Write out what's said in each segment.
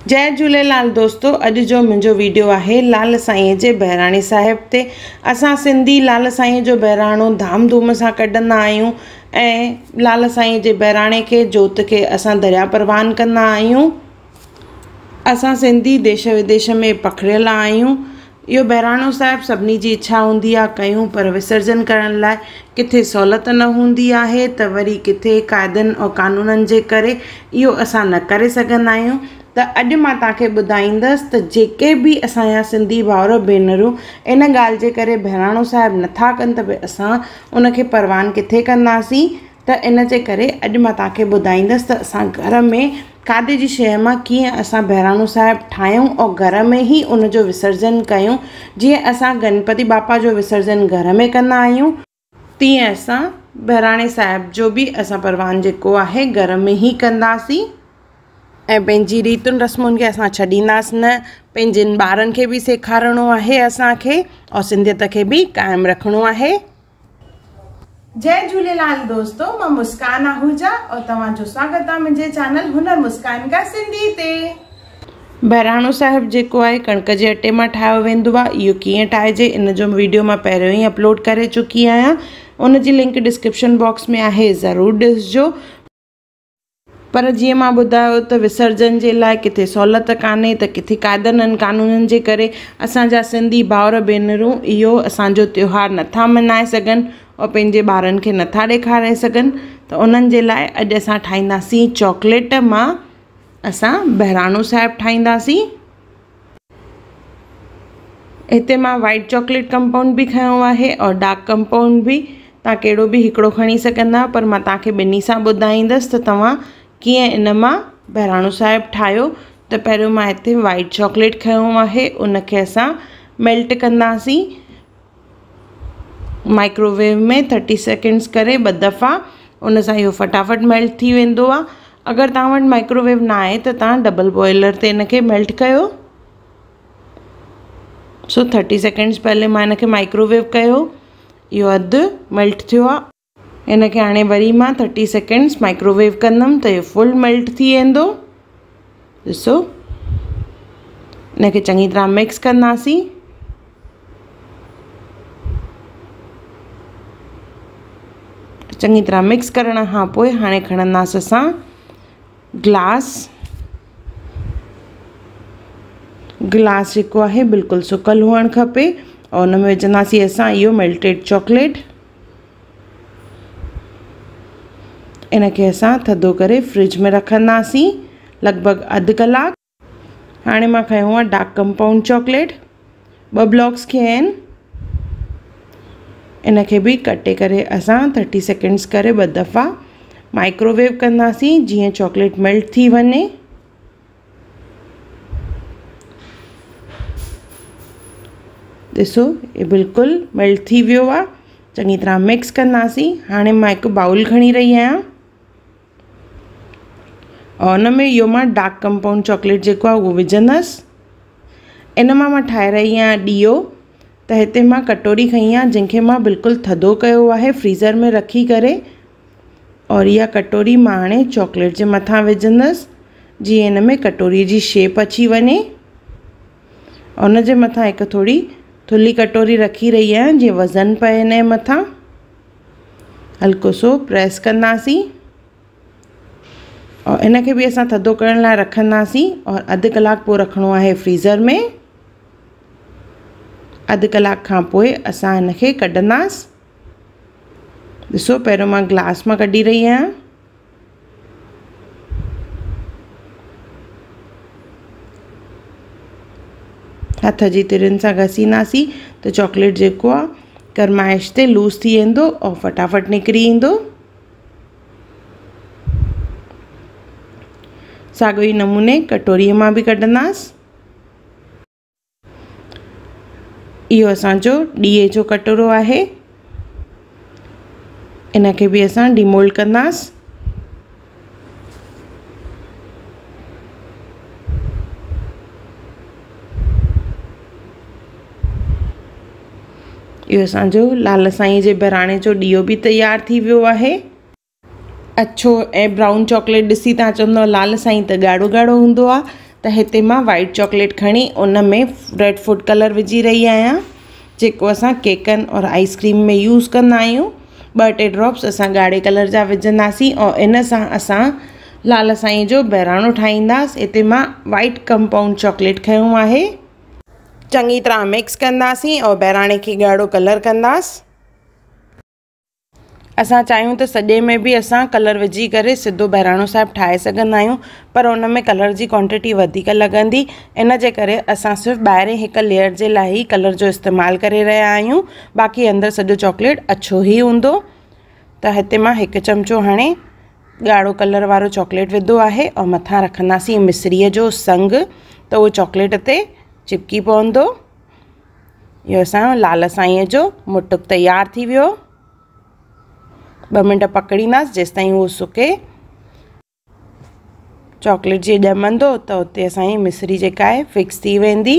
जय झूलेलाल दोस्तों। अॼु जो मुंहिंजो वीडियो आहे लाल साईं जे बहिराणे साहिब ते। असां सिंधी लाल साईं जो बहिराणो धाम धूम सां कढंदा आहियूं ऐं लाल साईं जे बहिराणे खे जोत खे असां दरिया परवान कंदा आहियूं। असां सिंधी देश विदेश में पखिड़ियल आहियूं। इहो बहिराणो साहिब सभिनी जी इच्छा हूंदी आहे कयूं, पर विसर्जन करण लाइ किथे सहूलियत न हूंदी आहे त वरी किथे क़ाइदनि और कानूननि जे करे इहो असां न करे सघंदा आहियूं। त अॼु मां तव्हांखे ॿुधाईंदसि त जेके बि असांजा सिंधी भाउर भेनरूं इन ॻाल्हि जे करे बहिराणो साहिब नथा कनि त भई असां उनखे परवान किथे कंदासीं। त इन जे करे अॼु मां तव्हांखे ॿुधाईंदसि त असां घर में खाधे जी शइ मां कीअं असां बहिराणो साहिब ठाहियूं और घर में ई उनजो विसर्जन कयूं। जीअं असां गणपति बापा जो विसर्जन घर में कंदा आहियूं, तीअं असां बहिराणे साहिब जो बि असां परवान जेको आहे घर में ई कंदासीं ऐं पंहिंजी रीतुनि रस्मुनि खे असां छॾींदासीं न। पंहिंजनि ॿारनि खे बि सेखारिणो आहे असांखे और सिंधियत खे बि क़ाइमु रखिणो आहे। जय झूलेलाल दोस्तों, मां मुस्कान आहूजा और तव्हांजो स्वागत आहे मुंहिंजे चैनल हुनर मुस्कान का सिंधी ते। बहिराणो साहिब जेको आहे कणिक जे अटे मां ठाहियो वेंदो आहे। इहो कीअं ठाहिजे इन जो वीडियो मां पहिरियों ई अपलोड करे चुकी आहियां, उन जी लिंक डिस्क्रिप्शन बॉक्स में आहे, ज़रूरु ॾिसजो। पर जीअं मां ॿुधायो त विसर्जन जे लाइ किथे सहूलियत कान्हे त किथे क़ाइदनि कानूननि जे करे असांजा सिंधी भाउर भेनरूं इहो असांजो त्योहार नथा मल्हाए सघनि और पंहिंजे ॿारनि खे नथा ॾेखारे सघनि। त उन्हनि जे लाइ अॼु असां ठाहींदासीं चॉकलेट मां असां बहिराणो साहिब ठाहींदासीं। हिते मां वाइट चॉकलेट कंपाउंड बि खयों आहे और डार्क कंपाउंड बि। तव्हां कहिड़ो बि हिकिड़ो खणी सघंदा, पर मां तव्हांखे ॿिन्ही सां ॿुधाईंदसि त तव्हां कीअं इन मां बहिराणो साहिब ठाहियो। त पहिरियों मां हिते वाइट चॉकलेट खयों आहे, उनखे असां मेल्ट कंदासीं माइक्रोवेव में 30 सेकेंड्स करे 2 दफ़ा। उन सां इहो फटाफट मेल्ट थी वेंदो आहे। अगरि तव्हां वटि माइक्रोवेव न आहे त तव्हां डबल बॉइलर ते इनखे मेल्ट कयो। सो 30 सेकेंड्स पहले मां इनखे माइक्रोवेव कयो, इहो अधु मेल्ट थियो आहे। इनखे हाणे वरी मां 30 सेकेंड्स माइक्रोवेव कंदमि त इहो फुल मेल्ट थी वेंदो। ॾिसो, इनखे चङी तरह मिक्स कंदासीं। चङी तरह मिक्स करण खां पोइ हाणे खणंदासीं असां गिलास जेको आहे बिल्कुलु सुकल हुअणु खपे और उन में विझंदासीं असां इहो मेल्टेड चॉकलेट। इनखे असां थधो करे फ्रिज में रखंदासीं लॻभॻि अधु कलाक। हाणे मां खयों आहे डार्क कंपाउंड चॉकलेट, 2 ब्लॉक्स खया आहिनि। इनखे बि कटे करे असां 30 सेकेंड्स करे 2 दफ़ा माइक्रोवेव कंदासीं जीअं चॉकलेट मेल्ट थी वञे। ॾिसो, इहो बिल्कुलु मेल्ट थी वियो आहे। चङी तरह मिक्स कंदासीं। हाणे मां हिकु बाउल खणी रही आहियां और उन में इहो मां डार्क कंपाउंड चॉकलेट जेको आहे उहो विझंदसि। इन मां ठाहे रही आहियां ॾीओ। त हिते मां कटोरी खई आहे जंहिंखे मां बिल्कुलु थधो कयो आहे फ्रीज़र में रखी करे, और इहा कटोरी मां हाणे चॉकलेट जे मथां विझंदसि जीअं हिन में कटोरीअ जी शेप अची वञे। उन जे मथां हिकु थोरी थुल्ही कटोरी रखी रही आहियां जीअं वज़न पए हिन जे मथां। हल्को सो प्रेस कंदासीं और इनखे बि असां थधो करण लाइ रखंदासीं और अधु कलाक पोइ रखिणो आहे फ्रीज़र में। अधु कलाक खां पोइ असां हिनखे कढंदासीं। ॾिसो, पहिरियों मां ग्लास मां कढी रही आहियां। हथ जी तिरियुनि सां घसींदासीं त चॉकलेट जेको आहे गरमाइश ते लूज़ थी वेंदो और फटाफट निकिरी ईंदो। साॻियो ई नमूने कटोरीअ मां बि कढंदासीं। इहो असांजो ॾीए जो कटोरो आहे। इनखे बि असां डिमोल्ड कंदासीं। इहो असांजो लाल साईं जे बहिराणे जो ॾीओ बि तयार थी वियो आहे। अछो ऐं ब्राउन चॉकलेट ॾिसी तव्हां चवंदव लाल साईं त ॻाढ़ो ॻाढ़ो हूंदो आहे, त हिते मां वाइट चॉकलेट खणी उन में रेड फूड कलर विझी रही आहियां, जेको असां केकनि और आइसक्रीम में यूज़ कंदा आहियूं। 2-3 ड्रॉप्स असां ॻाढ़े कलर जा विझंदासीं और इन सां असां लाल साईं जो बहिराणो ठाहींदासीं। हिते मां वाइट कंपाउंड चॉकलेट खयो आहे। चङी तरह मिक्स कंदासीं और बहिराणे खे ॻाढ़ो कलर कंदासीं। असां चाहियूं त सॼे में बि असां कलर विझी करे सिधो बहिराणो साहिबु ठाहे सघंदा आहियूं, पर उन में कलर जी क्वांटिटी वधीक लॻंदी। इन जे करे असां सिर्फ़ु ॿाहिरें हिकु लेयर जे लाइ ई कलर जो इस्तेमालु करे रहिया आहियूं, बाक़ी अंदरि सॼो चॉकलेट अछो ई हूंदो। त हिते मां 1 चमचो हाणे ॻाढ़ो कलर वारो चॉकलेट विधो आहे और मथां रखंदासीं मिश्रीअ जो संग, त उहो चॉकलेट ते चिपकी पवंदो। इहो असां लाल साईंअ जो मुटुक तयारु थी वियो। 2 मिंट पकड़ींदासीं जेसि ताईं उहो सुके। चॉकलेट जीअं ॼमंदो त उते असांजी मिश्री जेका आहे फिक्स थी वेंदी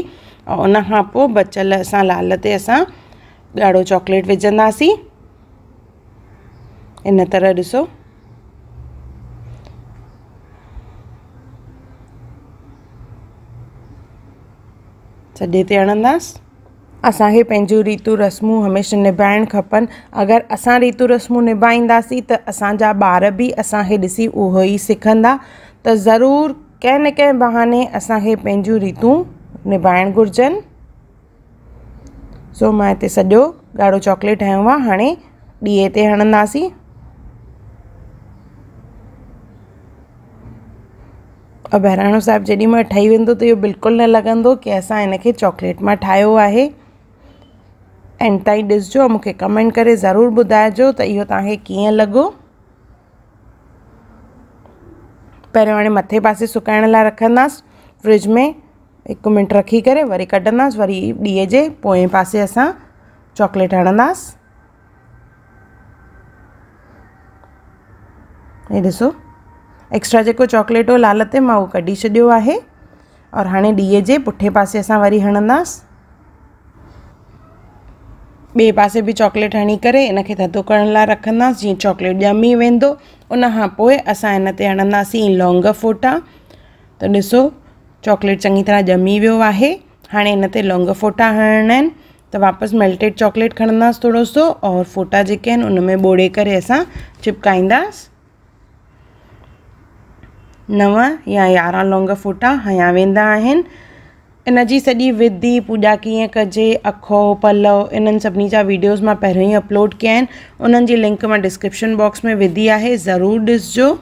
और उन खां पोइ बचियल असां लाल ते असां ॻाढ़ो चॉकलेट विझंदासीं। इन तरह ॾिसो। सॼे ते हणंदासीं। असांखे पंहिंजूं रीतू रस्मूं हमेशह निभाइणु खपनि। अगरि असां रीतू रस्मूं निभाईंदासीं त असांजा ॿार बि असांखे ॾिसी उहो ई सिखंदा। त ज़रूरु कंहिं न कंहिं बहाने असांखे पंहिंजूं रीतूं निभाइणु घुरिजनि। सो मां हिते सॼो ॻाढ़ो चॉकलेट हयो आहे। हाणे ॾीए ते हणंदासीं और बहिराणो साहिबु जेॾीमहिल ठही वेंदो त इहो बिल्कुलु न लॻंदो की असां हिनखे चॉकलेट मां ठाहियो आहे। एंड ताईं ॾिसजो और मूंखे कमेंट करे ज़रूरु ॿुधाइजो त इहो तव्हांखे कीअं लॻो। पहिरियों हाणे मथे पासे सुकाइण लाइ रखंदासीं फ्रिज में 1 मिंट रखी करे वरी कढंदासीं। वरी ॾीए जे पोएं पासे असां चॉकलेट हणंदासीं। हे ॾिसो, एक्स्ट्रा जेको चॉकलेट हो लाल ते मां उहो कढी छॾियो आहे और हाणे ॾीए जे पुठे पासे असां वरी हणंदासीं। ॿिए पासे बि चॉकलेट हणी करे इनखे थधो करण लाइ रखंदासीं। जीअं चॉकलेट ॼमी वेंदो उन खां पोइ असां हिन ते हणंदासीं लौंग फोटा। त ॾिसो चॉकलेट चङी तरह ॼमी वियो आहे। हाणे हिन ते लौंग फोटा हणणा आहिनि। त वापसि मेल्टेड चॉकलेट खणंदासीं थोरो सो और फोटा जेके आहिनि उन में ॿोड़े करे असां चिपकाईंदासीं। 9 या 11 लौंग फोटा हया वेंदा आहिनि। इन जी सॼी विधि पूॼा कीअं कजे, अखो पलव, इन्हनि सभिनी जा वीडियोज़ मां पहिरियों ई अपलोड कया आहिनि। उन्हनि जी लिंक मां डिस्क्रिप्शन बॉक्स में विधी आहे, ज़रूरु ॾिसजो।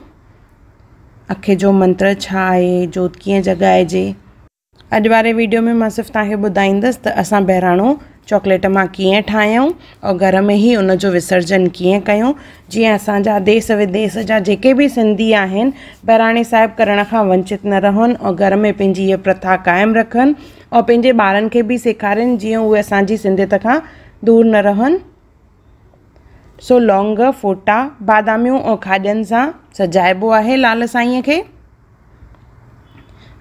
अखे जो मंत्र छा आहे, जोत कीअं जॻाइजे। अॼु वारे वीडियो में मां सिर्फ़ु तव्हांखे ॿुधाईंदसि त असां बहिराणो चॉकलेट मां कीअं ठाहियूं और घर में ई उन जो विसर्जन कीअं कयूं। जीअं असांजा देश विदेश जा जेके बि सिंधी आहिनि बहिराणे साहिबु करण खां वंचित न रहनि और घर में पंहिंजी हीअ प्रथा क़ाइमु रखनि और पंहिंजे ॿारनि खे बि सेखारनि जीअं उहे असांजी सिंधियत खां दूर न रहनि। सो लौंग फोटा बादामियूं और खाॼनि सां सजाइबो आहे लाल साईंअ खे।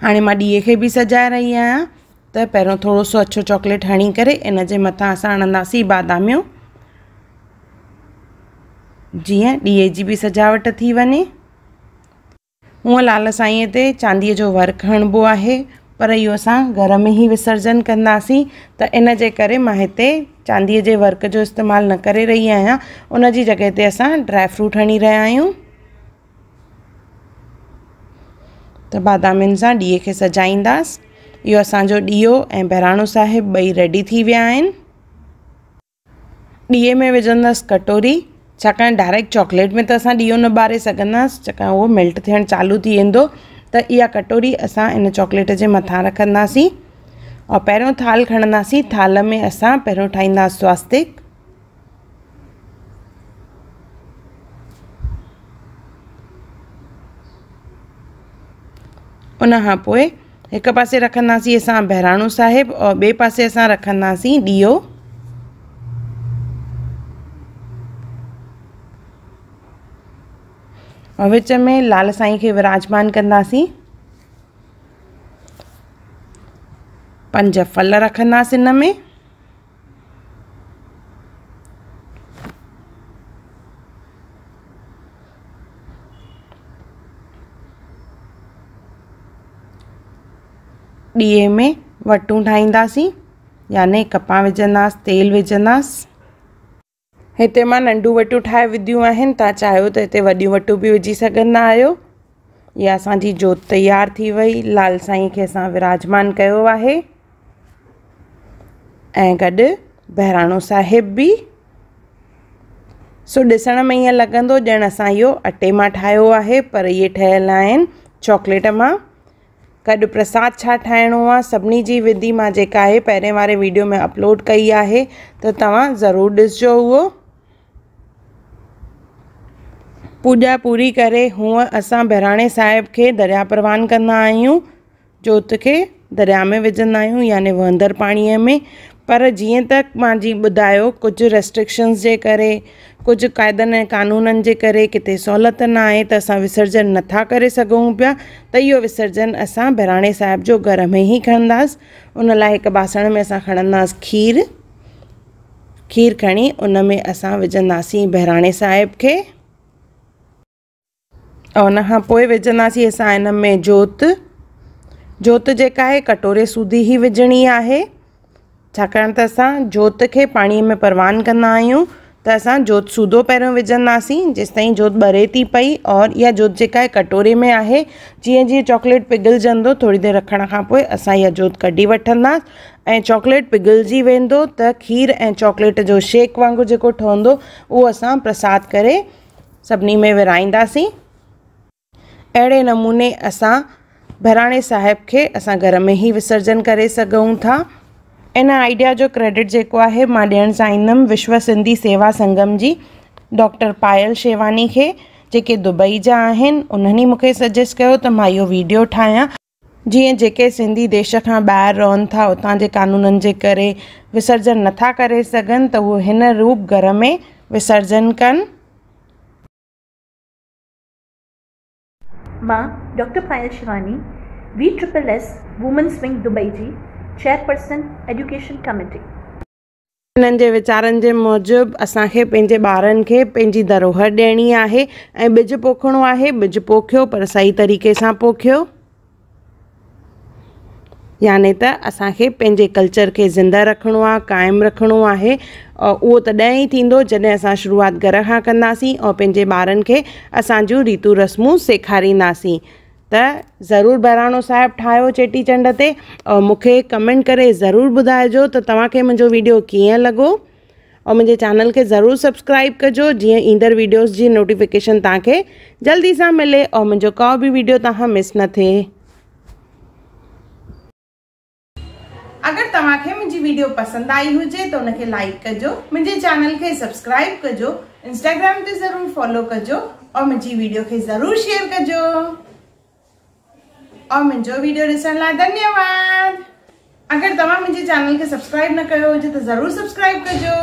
हाणे मां ॾीए खे बि सजाए रही आहियां। त पहिरियों थोरो सो अछो चॉकलेट हणी करे इन जे मथां असां हणंदासीं बादामियूं, जीअं ॾीए जी बि सजावट थी वञे। हूअं लाल साईंअ ते चांदीअ जो वर्क हणिबो आहे, पर इहो असां घर में ई विसर्जन कंदासीं। त इन जे करे मां हिते चांदीअ जे वर्क जो इस्तेमालु न करे रही आहियां। उन जी जॻह ते असां ड्राई फ्रूट हणी रहिया आहियूं। त बादामियुनि सां ॾीए खे सजाईंदासीं। इहो असांजो ॾीओ ऐं बहिराणो साहिबु ॿई रेडी थी विया आहिनि। ॾीए में विझंदसि कटोरी, छाकाणि डायरेक्ट चॉकलेट में त असां ॾीओ न ॿारे सघंदासीं, छाकाणि उहो मेल्ट थियणु चालू थी वेंदो। त इहा कटोरी असां इन चॉकलेट जे मथां रखंदासीं और पहिरियों थाल खणंदासीं। थाल में असां पहिरियों ठाहींदासीं स्वास्तिक। उन खां पोइ हिकु पासे रखंदासीं असां बहिराणो साहिबु और ॿिए पासे असां रखंदासीं ॾीओ। और विच में लाल साईं खे विराजमान कंदासीं। 5 फल रखंदासीं इन में। ॾीए में वटूं ठाहींदासीं, याने कपां विझंदासीं, तेल विझंदासीं। हिते मां नंढियूं वटूं ठाहे विधियूं आहिनि, तव्हां चाहियो त हिते वॾियूं वटूं बि विझी सघंदा आहियो। इहा असांजी जोत तयार थी वई। लाल साईं खे असां विराजमान कयो आहे ऐं गॾु बहिराणो साहिब बि। सो ॾिसण में ईअं लॻंदो ॼण असां इहो अटे मां ठाहियो आहे, पर इहे ठहियल आहिनि चॉकलेट मां। गॾु प्रसाद छा ठाहिणो आहे, सभिनी जी विधि मां जेका आहे पहिरें वारे वीडियो में अपलोड कई आहे, त तव्हां ज़रूरु ॾिसजो उहो। पूॼा पूरी करे हूअं असां बहिराणे साहिब खे दरिया परवान कंदा आहियूं, जोत खे दरिया में विझंदा आहियूं, याने वहंदड़ पाणीअ में। पर जीअं त मां जी ॿुधायो, कुझु रेस्ट्रिक्शन्स जे करे, कुझु क़ाइदनि ऐं कानूननि जे करे किथे सहूलियत न आहे त असां विसर्जन नथा करे सघूं पिया, त इहो विसर्जन असां बहिराणे साहिब जो घर में ई खणंदासीं। उन लाइ हिकु बासण में असां खणंदासीं खीर खणी उन में असां विझंदासीं बहिराणे साहिब खे, ऐं उन खां पोइ विझंदासीं असां हिन में जोत जेका आहे कटोरे सूधी ई विझणी आहे, छाकाणि त असां जोत खे पाणीअ में परवान कंदा आहियूं। त असां जोत सूधो पहिरियों विझंदासीं जेसिताईं जोत ॿरे थी पई। और इहा जोत जेका आहे कटोरे में आहे, जीअं जीअं चॉकलेट पिघलजंदो थोरी देरि रखण खां पोइ असां इहा जोत कढी वठंदासीं ऐं चॉकलेट पिघलजी वेंदो त खीर ऐं चॉकलेट जो शेक वांगुरु जेको ठहंदो उहो असां प्रसाद करे सभिनी में विराईंदासीं। अहिड़े नमूने असां बहिराणे साहिब खे असां घर में ई विसर्जन करे सघूं था। इन आइडिया जो क्रेडिट जेको आहे मां ॾियणु चाहींदमि विश्व सिंधी सेवा संगम जी डॉक्टर पायल शेवानी खे, जेके दुबई जा आहिनि। उन्हनि मूंखे सजेस्ट कयो त मां इहो वीडियो ठाहियां, जीअं जेके सिंधी देश खां ॿाहिरि रहनि था, उतां जे कानूननि जे करे विसर्जन नथा करे सघनि, त उहो हिन रूप घर में विसर्जन कनि। मां doctor Payal Shivani VSSS women's wing Dubai जी चेयरपर्सन एजुकेशन कमेटी। हिननि जे वीचारनि जे मूजिबि असांखे पंहिंजे ॿारनि खे पंहिंजी धरोहर ॾियणी आहे ऐं ॿिज पोखणो आहे। ॿिज पोखियो पर सही तरीक़े सां पोखियो, याने त असांखे पंहिंजे कल्चर खे ज़िंदा रखिणो आहे, क़ाइमु रखिणो आहे। और उहो तॾहिं ई थींदो जॾहिं असां शुरूआति घर खां कंदासीं और पंहिंजे ॿारनि खे असां जूं रीतू रस्मूं सेखारींदासीं। त ज़रूरु बहिराणो साहिब ठाहियो चेटीचंड ते, और मूंखे कमेंट करे ज़रूरु ॿुधाइजो त तव्हांखे मुंहिंजो वीडियो कीअं लॻो। और मुंहिंजे चैनल खे ज़रूरु सब्सक्राइब कजो, जीअं ईंदड़ वीडियोज़ जी नोटिफिकेशन तव्हांखे जल्दी सां मिले और मुंहिंजो को बि वीडियो तव्हां मिस न थिए। अगर तव्हांखे मुंहिंजी वीडियो पसंदि आई हुजे त उनखे लाइक कजो, मुंहिंजे चैनल खे सब्सक्राइब कजो, इंस्टाग्राम ते ज़रूरु फॉलो कजो और मुंहिंजी वीडियो खे ज़रूरु शेयर कजो। और मुंहिंजो वीडियो ॾिसण लाइ धन्यवाद। अगर तव्हां मुंहिंजे चैनल खे सब्सक्राइब न कयो हुजे त ज़रूरु सब्सक्राइब कजो।